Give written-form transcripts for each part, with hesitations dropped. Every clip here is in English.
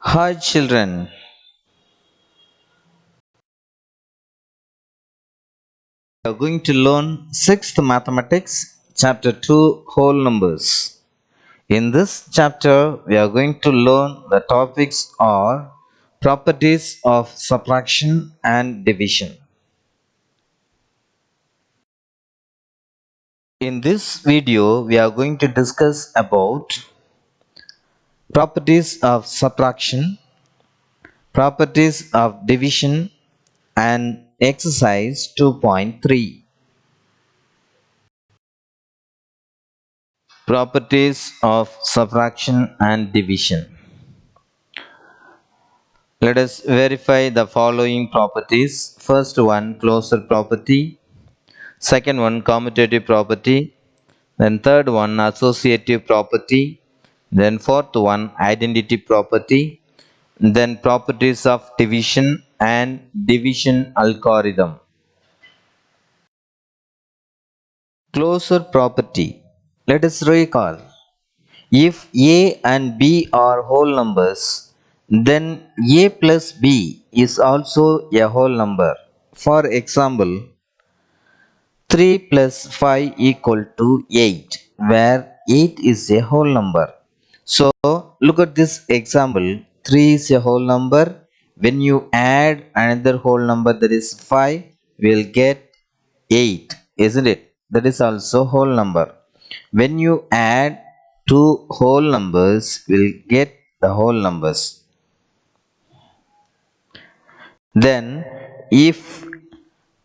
Hi children, we are going to learn 6th mathematics chapter 2 whole numbers. In this chapter we are going to learn the topics are properties of subtraction and division. In this video we are going to discuss about properties of subtraction, properties of division and exercise 2.3. Properties of subtraction and division. Let us verify the following properties. First one, closure property. Second one, commutative property. Then third one, associative property. Then fourth one, identity property. Then properties of division and division algorithm. Closure property. Let us recall. If A and B are whole numbers, then A plus B is also a whole number. For example, 3 plus 5 equal to 8, where 8 is a whole number. So, look at this example. 3 is a whole number. When you add another whole number, that is 5, we'll get 8, isn't it? That is also whole number. When you add two whole numbers, we'll get the whole numbers. Then, if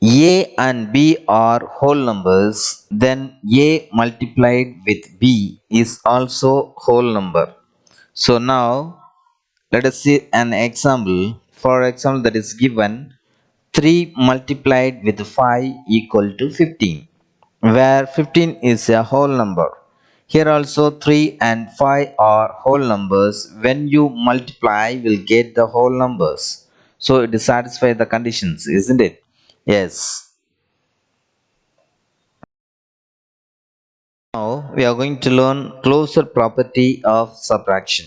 A and B are whole numbers, then A multiplied with B is also whole number. So now, let us see an example. For example, that is given 3 multiplied with 5 equal to 15, where 15 is a whole number. Here also 3 and 5 are whole numbers. When you multiply, we'll get the whole numbers. So it satisfies the conditions, isn't it? Yes. Now we are going to learn closure property of subtraction.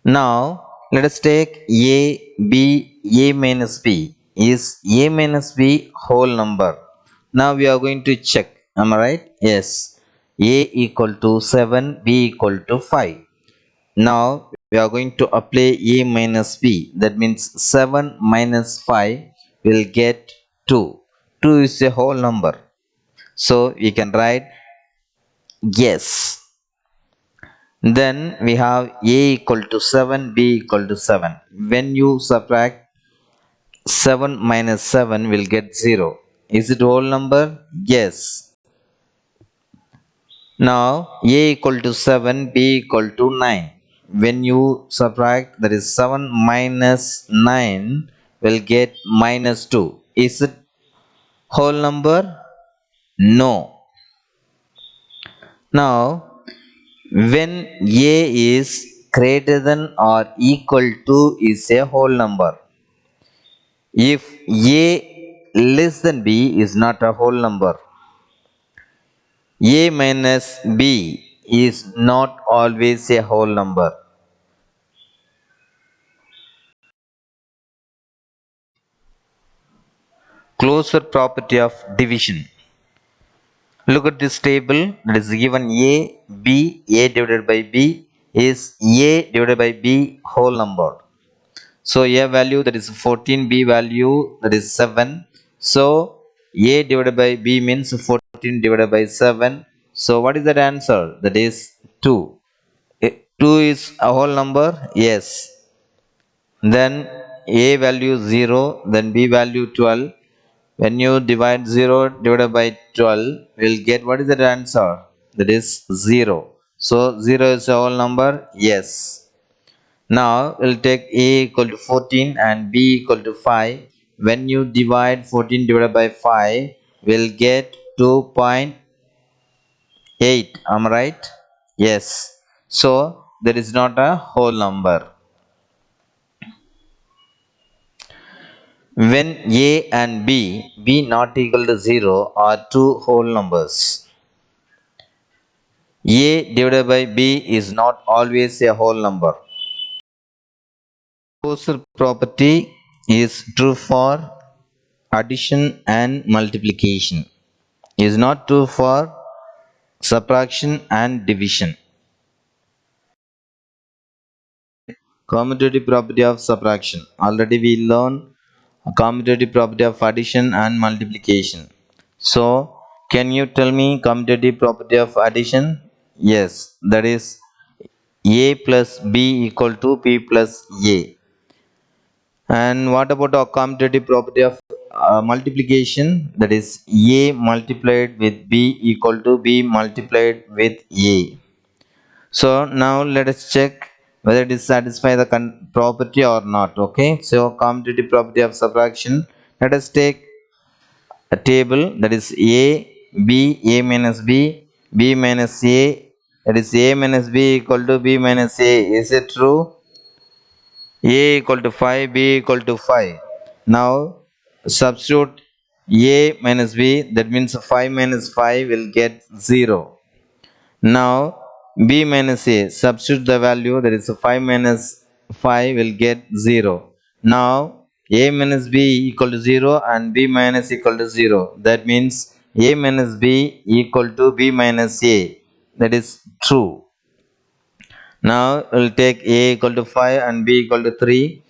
Now let us take A minus B. Is A minus B whole number? Now we are going to check. Am I right? Yes. A equal to 7, B equal to 5. Now we are going to apply A minus B. That means 7 minus 5 will get 2. 2 is a whole number. So we can write yes. Then we have A equal to 7, B equal to 7. When you subtract 7 minus 7 will get 0. Is it whole number? Yes. Now A equal to 7, B equal to 9. When you subtract, that is 7 minus 9 will get minus 2. Is it whole number? No. Now when A is greater than or equal to is a whole number. If A less than B is not a whole number. A minus B is not always a whole number. Closure property of division. Look at this table. That is given A divided by B is A divided by B whole number. So A value, that is 14, B value, that is 7. So A divided by B means 14 divided by 7. So what is that answer? That is 2. 2 is a whole number? Yes. Then A value 0, then B value 12. When you divide 0 divided by 12, we'll get what is the answer? That is 0. So 0 is a whole number? Yes. Now we'll take A equal to 14 and B equal to 5. When you divide 14 divided by 5, we'll get 2.8. Am I right? Yes. So there is not a whole number. When A and B not equal to 0 are two whole numbers. A divided by B is not always a whole number. Closure property is true for addition and multiplication. Is not true for subtraction and division. Commutative property of subtraction. Already we learned a commutative property of addition and multiplication. So, can you tell me commutative property of addition? Yes, that is a plus b equal to b plus a. And what about the commutative property of multiplication? That is a multiplied with b equal to b multiplied with a. So now let us check whether it is satisfy the property or not. Okay. So commutative property of subtraction. Let us take a table, that is a minus b, b minus a. That is a minus b equal to b minus a. Is it true? A equal to 5, b equal to 5. Now substitute a minus b, that means 5 minus 5 will get 0. Now b minus a, substitute the value, that is 5 minus 5 will get 0. Now a minus b equal to 0 and b minus equal to 0. That means a minus b equal to b minus a. That is true. Now we'll take a equal to 5 and b equal to 3.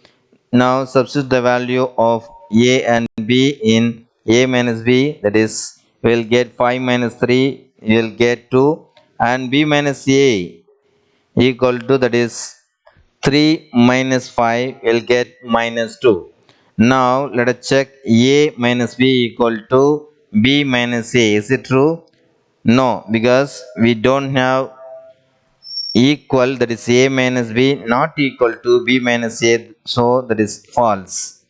Now substitute the value of a and b in a minus b, that is we'll get 5 minus 3 we'll get 2, and b minus a equal to, that is 3 minus 5 will get minus 2. Now let us check a minus b equal to b minus a. Is it true? No, because we don't have equal, that is a minus b not equal to b minus a, so that is false.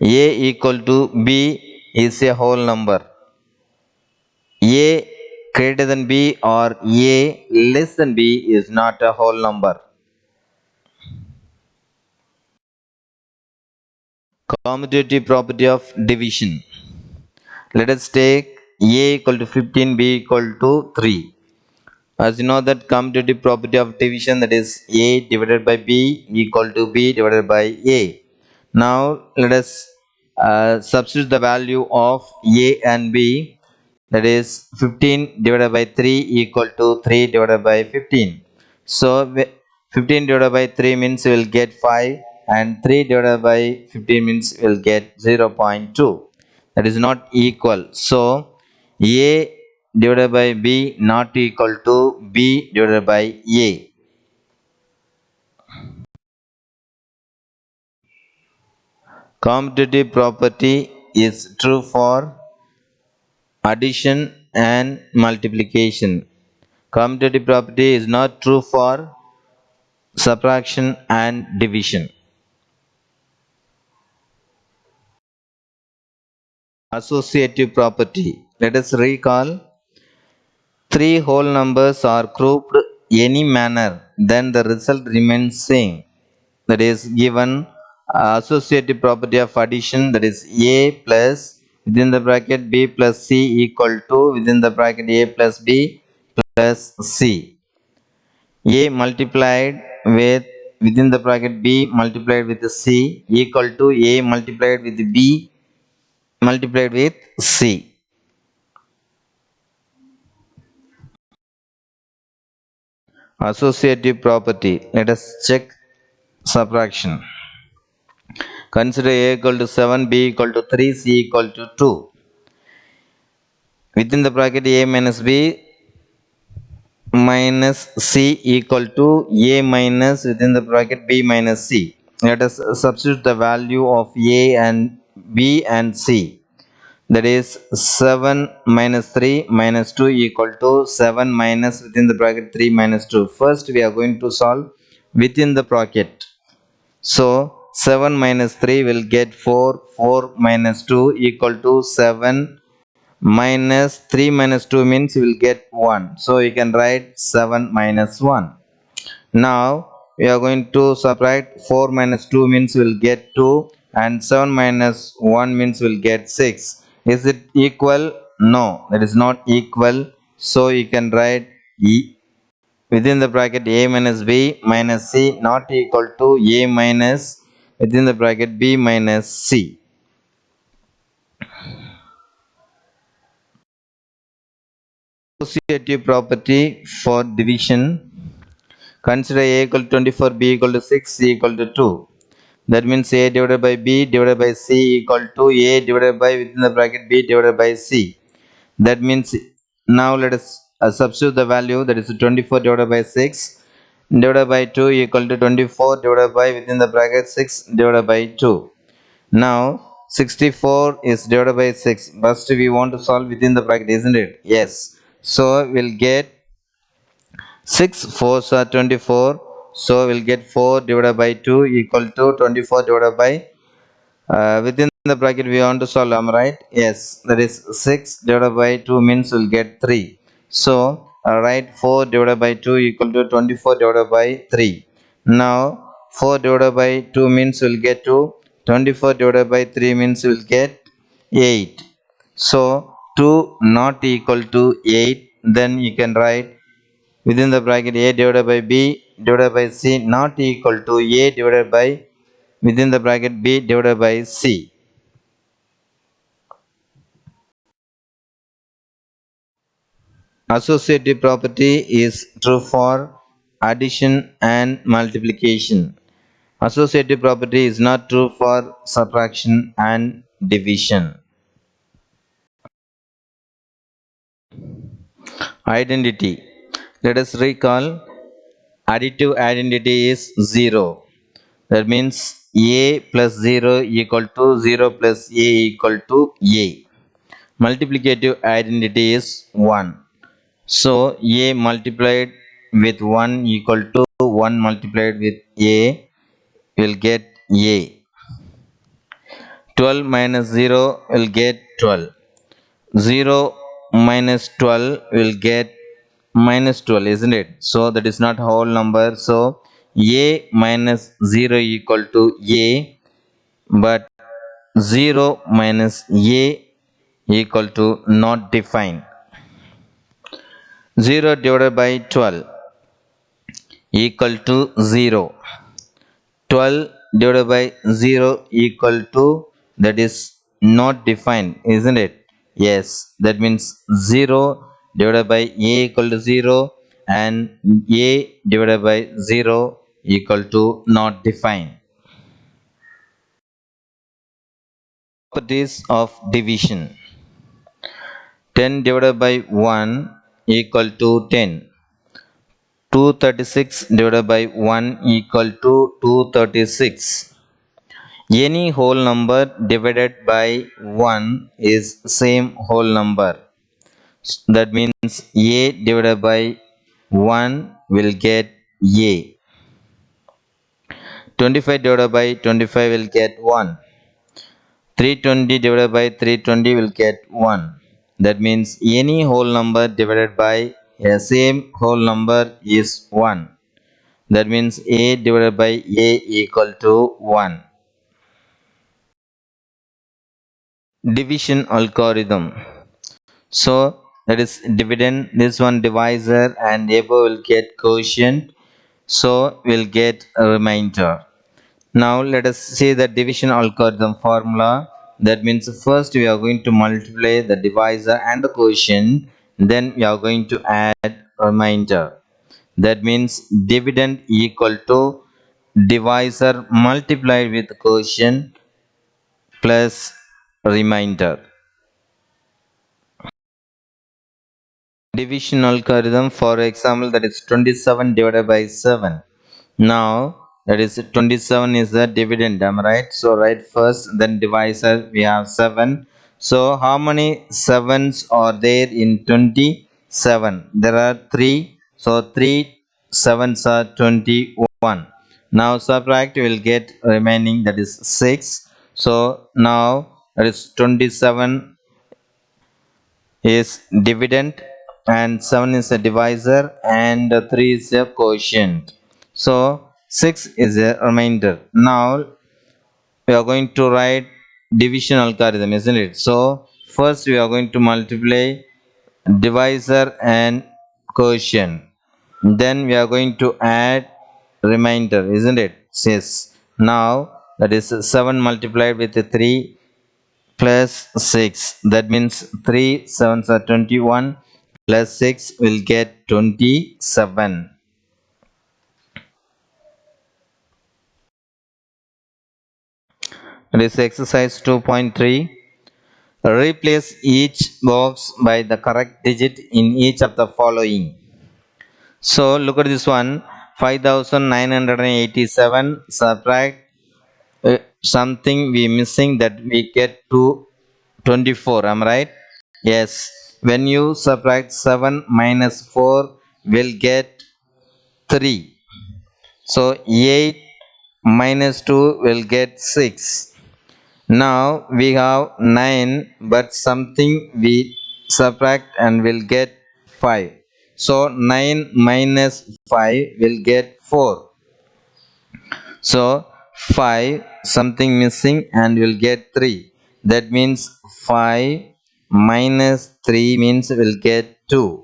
A equal to b is a whole number. A greater than b or a less than b is not a whole number. Commutative property of division. Let us take a equal to 15, b equal to 3. As you know that commutative property of division, that is a divided by b equal to b divided by a. Now let us substitute the value of a and b, that is 15 divided by 3 equal to 3 divided by 15. So 15 divided by 3 means we will get 5 and 3 divided by 15 means we will get 0.2. That is not equal. So a divided by b not equal to b divided by a. Commutative property is true for addition and multiplication. Commutative property is not true for subtraction and division. Associative property. Let us recall, three whole numbers are grouped any manner, then the result remains same. That is given associative property of addition, that is a plus within the bracket b plus c equal to within the bracket a plus b plus c. A multiplied with within the bracket b multiplied with c equal to a multiplied with b multiplied with c. Associative property. Let us check subtraction. Consider a equal to 7, b equal to 3, c equal to 2. Within the bracket a minus b minus c equal to a minus within the bracket b minus c. Let us substitute the value of a and b and c. That is 7 minus 3 minus 2 equal to 7 minus within the bracket 3 minus 2. First we are going to solve within the bracket. So 7 minus 3 will get 4, 4 minus 2 equal to 7 minus 3 minus 2 means we will get 1. So you can write 7 minus 1. Now we are going to subtract 4 minus 2 means we will get 2 and 7 minus 1 means we will get 6. Is it equal? No, it is not equal. So you can write within the bracket a minus b minus c not equal to a minus within the bracket b minus c. Associative property for division. Consider a equal to 24, b equal to 6, c equal to 2. That means a divided by b divided by c equal to a divided by within the bracket b divided by c. That means now let us substitute the value, that is 24 divided by 6 divided by 2 equal to 24 divided by within the bracket 6 divided by 2. Now 64 is divided by 6. First we want to solve within the bracket, isn't it? Yes. So we'll get 6 4s are 24. So we'll get 4 divided by 2 equal to 24 divided by within the bracket we want to solve, am I right? Yes, that is 6 divided by 2 means we'll get 3. So write 4 divided by 2 equal to 24 divided by 3. Now 4 divided by 2 means we'll get 2. 24 divided by 3 means we'll get 8. So 2 not equal to 8, then you can write within the bracket a divided by b divided by c not equal to a divided by within the bracket b divided by c. Associative property is true for addition and multiplication. Associative property is not true for subtraction and division. Identity. Let us recall, additive identity is 0. That means a plus 0 equal to 0 plus a equal to a. Multiplicative identity is 1. So a multiplied with 1 equal to 1 multiplied with a will get a. 12 minus 0 will get 12. 0 minus 12 will get minus 12, isn't it? So that is not whole number. So a minus 0 equal to a, but 0 minus a equal to not defined. 0 divided by 12 equal to 0. 12 divided by 0 equal to, that is not defined, isn't it? Yes, that means 0 divided by a equal to 0 and a divided by 0 equal to not defined. Properties of division. 10 divided by 1 equal to 10. 236 divided by 1 equal to 236. Any whole number divided by 1 is same whole number. That means a divided by 1 will get a. 25 divided by 25 will get 1. 320 divided by 320 will get 1. That means any whole number divided by a same whole number is 1. That means a divided by a equal to 1. Division algorithm. So that is dividend, this one divisor, and above will get quotient. So we'll get a remainder. Now let us see the division algorithm formula. That means first we are going to multiply the divisor and the quotient. Then we are going to add remainder. That means dividend equal to divisor multiplied with quotient plus remainder. Division algorithm, for example, that is 27 divided by 7. Now that is 27 is the dividend, am I right? So write first, then divisor, we have 7. So how many 7s are there in 27? There are 3. So 3 7s are 21. Now subtract, we will get remaining, that is 6. So now that is 27 is dividend and 7 is a divisor and 3 is a quotient. So 6 is a remainder. Now we are going to write division algorithm, isn't it? So first we are going to multiply divisor and quotient. then we are going to add remainder, isn't it? Yes. Now that is 7 multiplied with 3 plus 6, that means 3 sevens are 21 plus 6 will get 27. It is exercise 2.3. Replace each box by the correct digit in each of the following. So look at this one, 5987, subtract something we missing, that we get to 24. Am I right? Yes. When you subtract 7 minus 4, will get 3. So 8 minus 2 will get 6. Now we have 9, but something we subtract and will get 5. So 9 minus 5 will get 4. So 5 something missing and will get 3. That means 5 minus 3 means will get 2.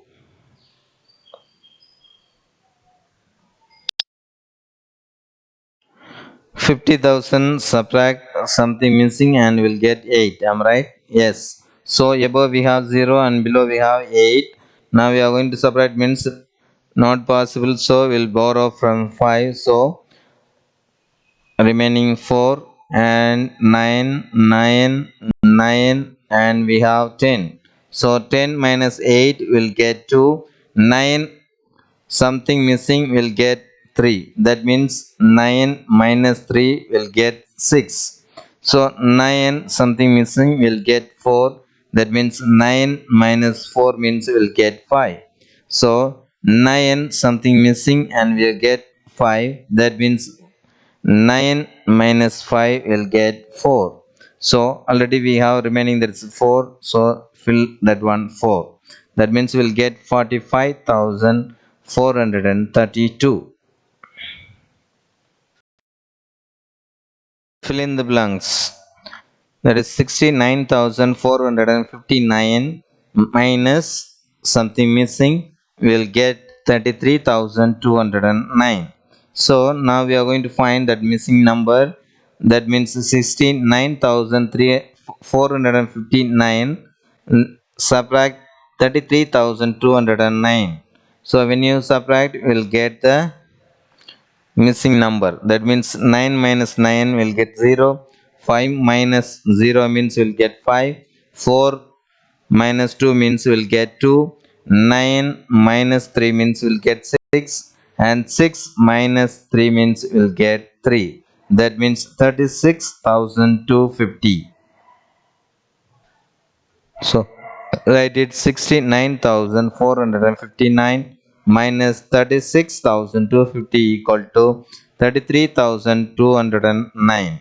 50,000 subtract something missing and will get 8. Am I right? Yes. So above we have 0 and below we have 8. Now we are going to subtract, means not possible. So we'll borrow from 5. So remaining 4 and 9, 9, 9, and we have 10. So 10 minus 8 will get 2. 9 something missing will get 3. That means 9 minus 3 will get 6. So 9 something missing will get 4. That means 9 minus 4 means will get 5. So 9 something missing and will get 5. That means 9 minus 5 will get 4. So already we have remaining, that is 4. So fill that one 4. That means we'll get 45,432. Fill in the blanks. That is 69,459 minus something missing will get 33,209. So now we are going to find that missing number. That means 69,459 subtract 33,209. So when you subtract, you will get the missing number. That means 9 minus 9 will get 0. 5 minus 0 means will get 5. 4 minus 2 means will get 2. 9 minus 3 means will get 6. And 6 minus 3 means will get 3. That means 36,250. So write it, 69,459 minus 36,250 equal to 33,209.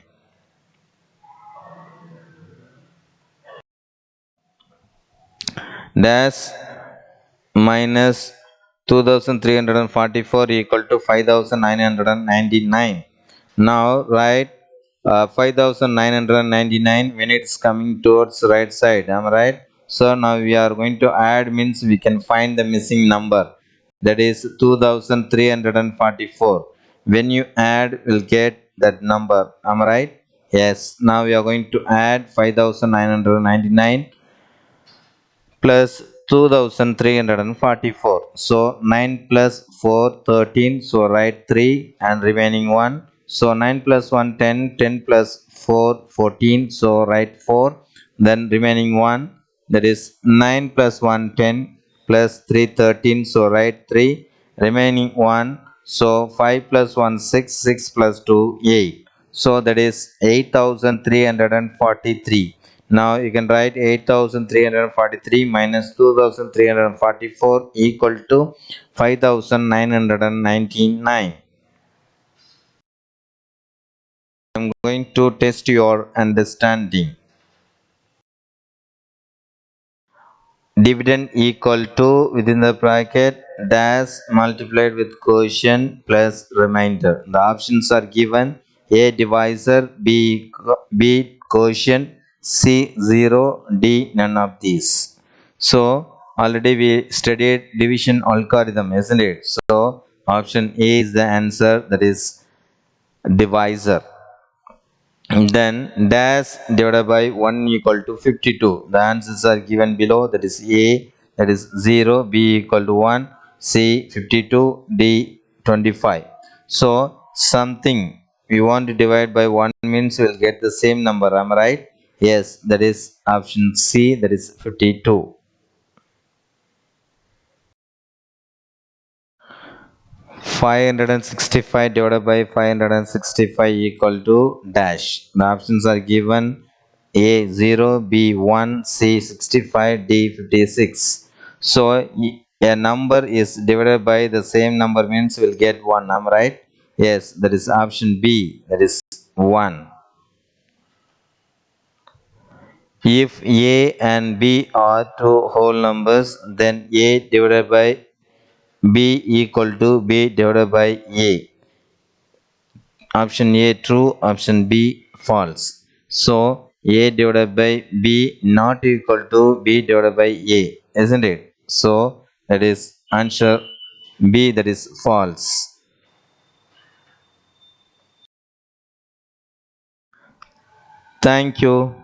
Dash minus 2,344 equal to 5,999. Now write 5,999 when it's coming towards right side. Am I right? So now we are going to add, means we can find the missing number. That is 2,344. When you add, we'll get that number. Am I right? Yes. Now we are going to add 5,999 plus 2,344. So 9 plus 4 13. So write 3 and remaining 1. So 9 plus 1 10. 10 plus 4 14. So write 4. Then remaining 1, that is 9 plus 1 10 plus 3 13. So write 3. Remaining 1. So 5 plus 1 6. 6 plus 2 8. So that is 8,343. Now you can write 8,343 minus 2,344 equal to 5,999. I am going to test your understanding. Dividend equal to, within the bracket, dash multiplied with quotient plus remainder. The options are given: A divisor, B quotient, C 0, D none of these. So Already we studied division algorithm, isn't it? So option A is the answer, that is divisor. Then dash divided by 1 equal to 52. The answers are given below, that is A, that is 0, B equal to 1, C 52, D 25. So something we want to divide by 1 means we'll get the same number, am I right? Yes, that is option C, that is 52. 565 divided by 565 equal to dash. The options are given: A 0, B 1, C 65, D 56. So a number is divided by the same number means we'll get 1. Am I right? Yes, that is option B, that is 1. If A and B are two whole numbers, then A divided by B equal to B divided by A. Option A true, option B false. So A divided by B not equal to B divided by A, isn't it? So that is answer B, that is false. Thank you.